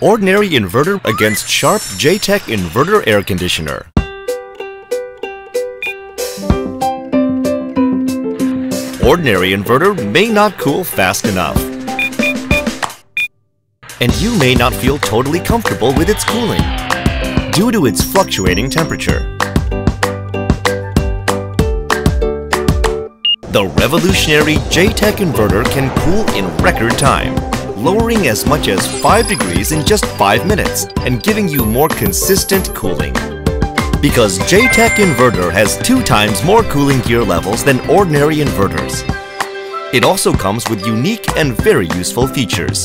Ordinary inverter against Sharp J-Tech Inverter Air Conditioner. Ordinary inverter may not cool fast enough. And you may not feel totally comfortable with its cooling due to its fluctuating temperature. The revolutionary J-Tech inverter can cool in record time, lowering as much as 5 degrees in just 5 minutes and giving you more consistent cooling. Because J-Tech inverter has 2 times more cooling gear levels than ordinary inverters. It also comes with unique and very useful features.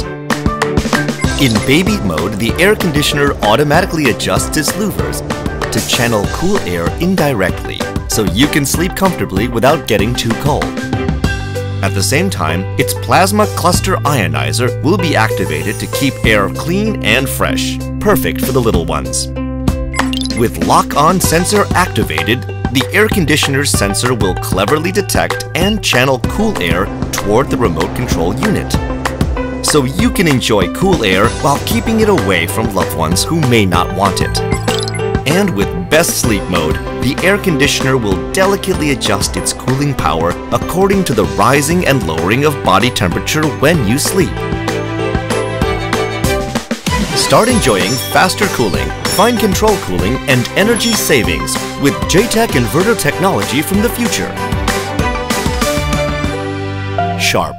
In baby mode, the air conditioner automatically adjusts its louvers to channel cool air indirectly, so you can sleep comfortably without getting too cold. At the same time, its plasma cluster ionizer will be activated to keep air clean and fresh, perfect for the little ones. With lock-on sensor activated, the air conditioner's sensor will cleverly detect and channel cool air toward the remote control unit. So you can enjoy cool air while keeping it away from loved ones who may not want it. And with Best Sleep Mode, the air conditioner will delicately adjust its cooling power according to the rising and lowering of body temperature when you sleep. Start enjoying faster cooling, fine control cooling, and energy savings with J-Tech inverter technology from the future. Sharp.